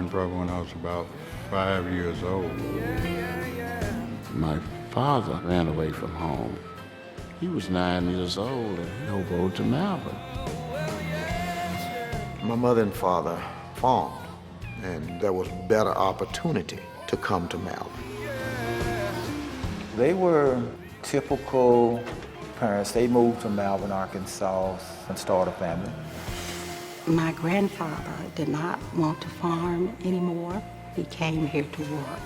Malvern probably when I was about 5 years old. My father ran away from home. He was 9 years old and he hoboed to Malvern. My mother and father farmed, and there was better opportunity to come to Malvern. They were typical parents. They moved to Malvern, Arkansas and started a family. My grandfather did not want to farm anymore. He came here to work.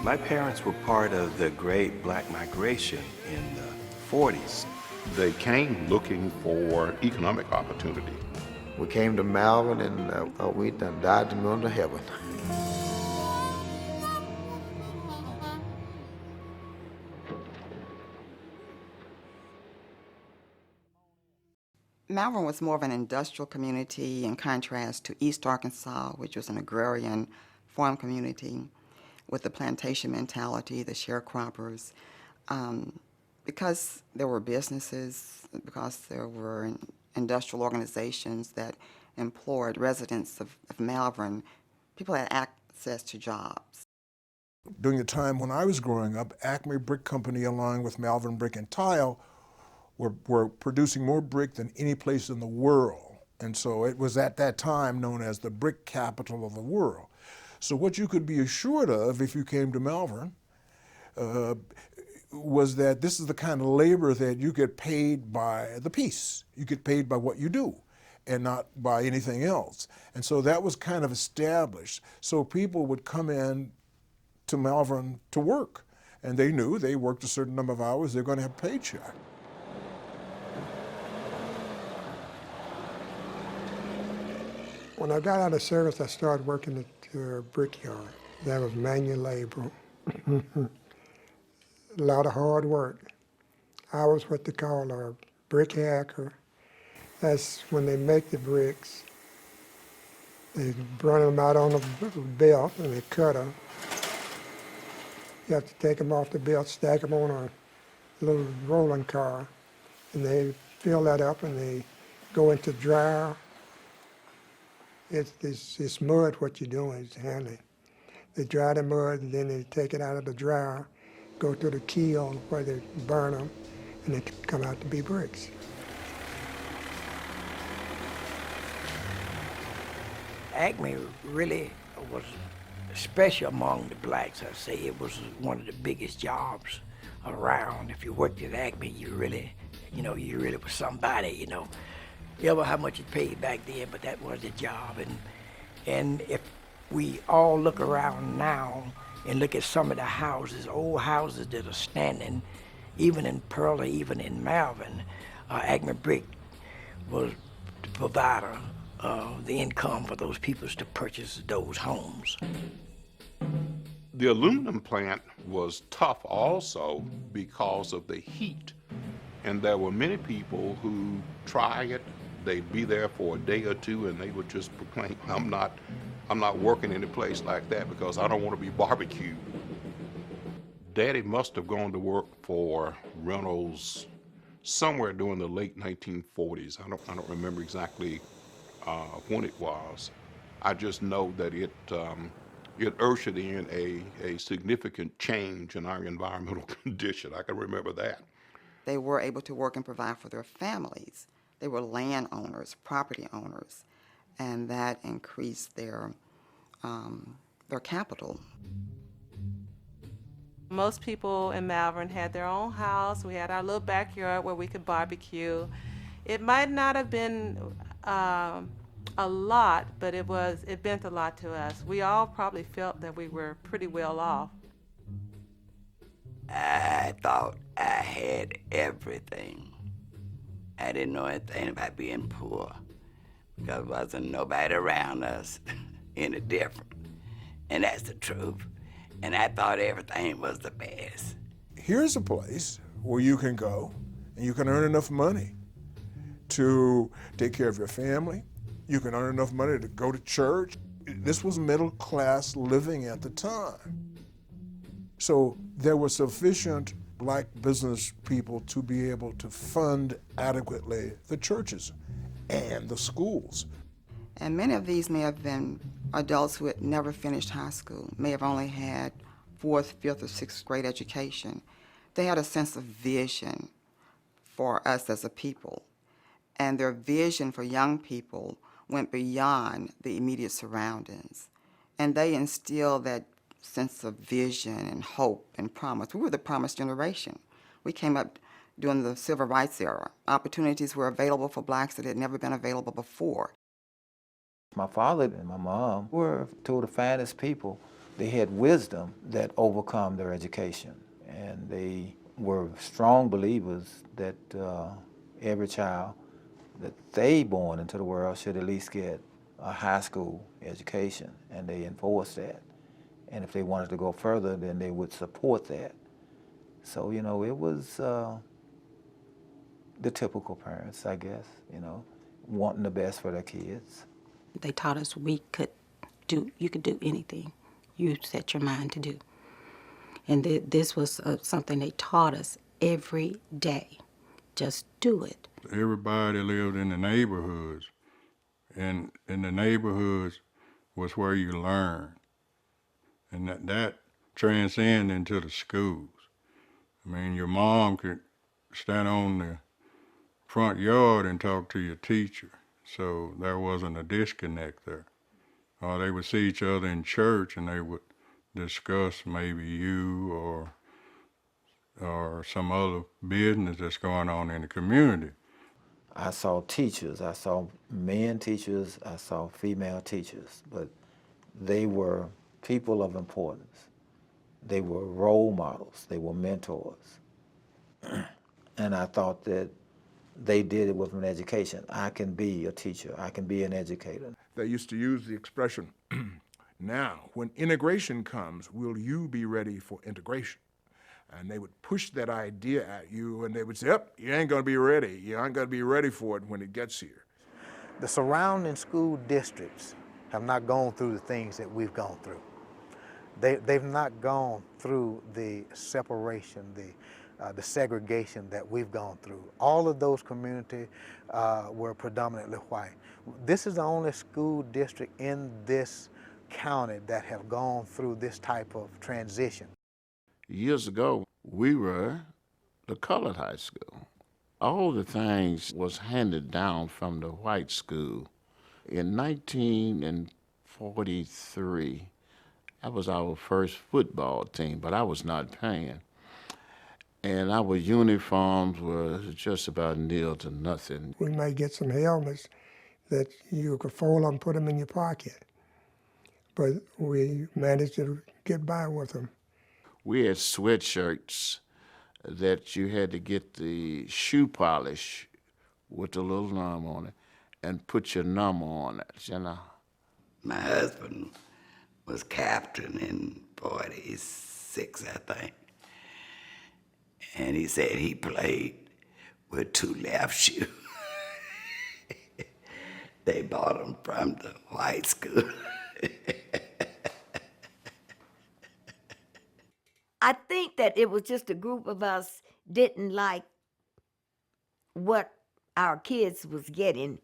My parents were part of the Great Black Migration in the 40s. They came looking for economic opportunity. We came to Malvern and we done died and gone to heaven. Malvern was more of an industrial community in contrast to East Arkansas, which was an agrarian farm community with the plantation mentality, the sharecroppers. Because there were businesses, because there were industrial organizations that employed residents of Malvern, people had access to jobs. During the time when I was growing up, Acme Brick Company, along with Malvern Brick and Tile, were producing more brick than any place in the world. And so it was at that time known as the brick capital of the world. So what you could be assured of if you came to Malvern was that this is the kind of labor that you get paid by the piece. You get paid by what you do and not by anything else. And so that was kind of established. So people would come in to Malvern to work, and they knew they worked a certain number of hours, they're going to have a paycheck. When I got out of service, I started working at the brickyard. That was manual labor. A lot of hard work. I was what they call a brick hacker. That's when they make the bricks. They run them out on a belt and they cut them. You have to take them off the belt, stack them on a little rolling car, and they fill that up and they go into dryer. It's mud what you're doing, it's handling. They dry the mud and then they take it out of the dryer, go to the kiln where they burn them, and they come out to be bricks. Acme really was special among the blacks. I say it was one of the biggest jobs around. If you worked at Acme, you really was somebody, You know how much it paid back then, but that was the job. And if we all look around now and look at some of the houses, old houses that are standing, even in Pearl or even in Malvern, Acme Brick was the provider of the income for those people to purchase those homes. The aluminum plant was tough also because of the heat. And there were many people who try it. They'd be there for a day or two and they would just proclaim, I'm not working in a place like that because I don't want to be barbecued. Daddy must have gone to work for Reynolds somewhere during the late 1940s. I don't remember exactly when it was. I just know that it ushered in a significant change in our environmental condition. I can remember that. They were able to work and provide for their families. They were landowners, property owners, and that increased their capital. Most people in Malvern had their own house. We had our little backyard where we could barbecue. It might not have been a lot, but it meant a lot to us. We all probably felt that we were pretty well off. I thought I had everything. I didn't know anything about being poor because there wasn't nobody around us any different. And that's the truth. And I thought everything was the best. Here's a place where you can go and you can earn enough money to take care of your family. You can earn enough money to go to church. This was middle class living at the time. So there were sufficient black business people to be able to fund adequately the churches and the schools. And many of these may have been adults who had never finished high school, may have only had 4th, 5th, or 6th grade education. They had a sense of vision for us as a people, and their vision for young people went beyond the immediate surroundings, and they instilled that sense of vision and hope and promise. We were the promised generation. We came up during the civil rights era. Opportunities were available for blacks that had never been available before. My father and my mom were two of the finest people. They had wisdom that overcome their education, and they were strong believers that every child that they born into the world should at least get a high school education, and they enforced that. And if they wanted to go further, then they would support that. So, you know, it was the typical parents, I guess, you know, wanting the best for their kids. They taught us you could do anything you set your mind to do. And this was something they taught us every day. Just do it. Everybody lived in the neighborhoods, and in the neighborhoods was where you learned. And that transcended into the schools. I mean, your mom could stand on the front yard and talk to your teacher, so there wasn't a disconnect there. Or they would see each other in church and they would discuss maybe you or some other business that's going on in the community. I saw teachers, I saw men teachers, I saw female teachers, but they were people of importance. They were role models, they were mentors. And I thought that they did it with an education. I can be a teacher, I can be an educator. They used to use the expression, now, when integration comes, will you be ready for integration? And they would push that idea at you, and they would say, yep, you ain't gonna be ready. You aren't gonna be ready for it when it gets here. The surrounding school districts have not gone through the things that we've gone through. They've not gone through the separation, the segregation that we've gone through. All of those communities were predominantly white. This is the only school district in this county that have gone through this type of transition. Years ago, we were the colored high school. All the things was handed down from the white school. In 1943, that was our first football team, but I was not playing. And our uniforms were just about nil to nothing. We might get some helmets that you could fold and put them in your pocket, but we managed to get by with them. We had sweatshirts that you had to get the shoe polish with the little number on it and put your number on it, you know. My husband was captain in 46, I think. And he said he played with 2 left shoes. They bought them from the white school. I think that it was just a group of us didn't like what our kids was getting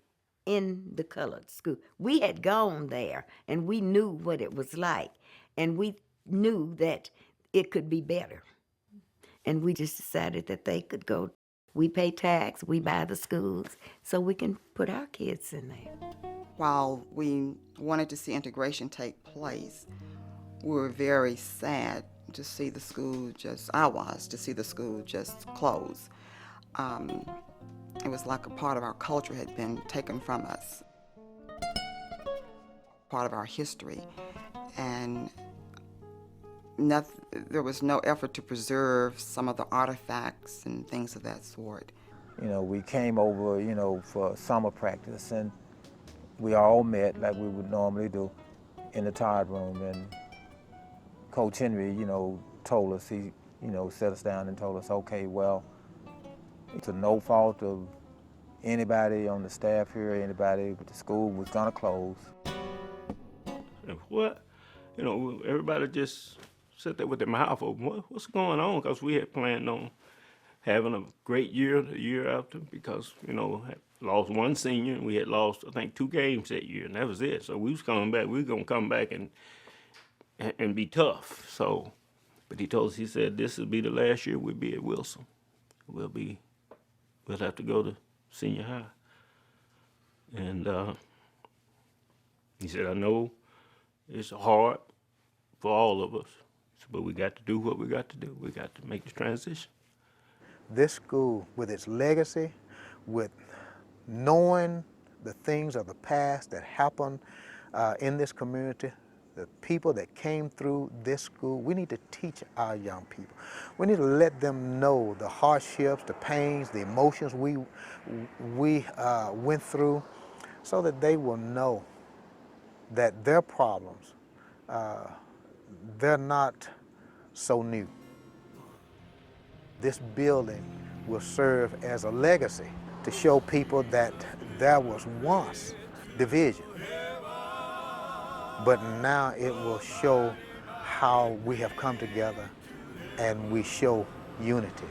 in the colored school. We had gone there and we knew what it was like, and we knew that it could be better. And we just decided that they could go. We pay tax, we buy the schools, so we can put our kids in there. While we wanted to see integration take place, we were very sad to see the school to see the school just close. It was like a part of our culture had been taken from us, part of our history, and there was no effort to preserve some of the artifacts and things of that sort. You know, we came over, you know, for summer practice, and we all met like we would normally do in the Todd room, and Coach Henry, you know, told us, he, you know, set us down and told us, okay, well, it's no fault of anybody on the staff here, anybody, but the school was gonna close. And what? You know, everybody just sat there with their mouth open. What's going on? Because we had planned on having a great year the year after, because, you know, lost one senior, and we had lost, I think, 2 games that year, and that was it. So we was coming back. We were gonna come back and be tough. So, but he told us, he said, this will be the last year we'll be at Wilson. We'll have to go to senior high. And he said, I know it's hard for all of us, but we got to do what we got to do. We got to make the transition. This school, with its legacy, with knowing the things of the past that happened in this community, the people that came through this school, we need to teach our young people. We need to let them know the hardships, the pains, the emotions we went through, so that they will know that their problems, they're not so new. This building will serve as a legacy to show people that there was once division, but now it will show how we have come together and we show unity.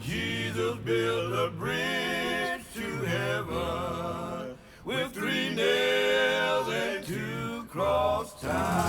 Jesus built a bridge to heaven with 3 nails and 2 cross ties.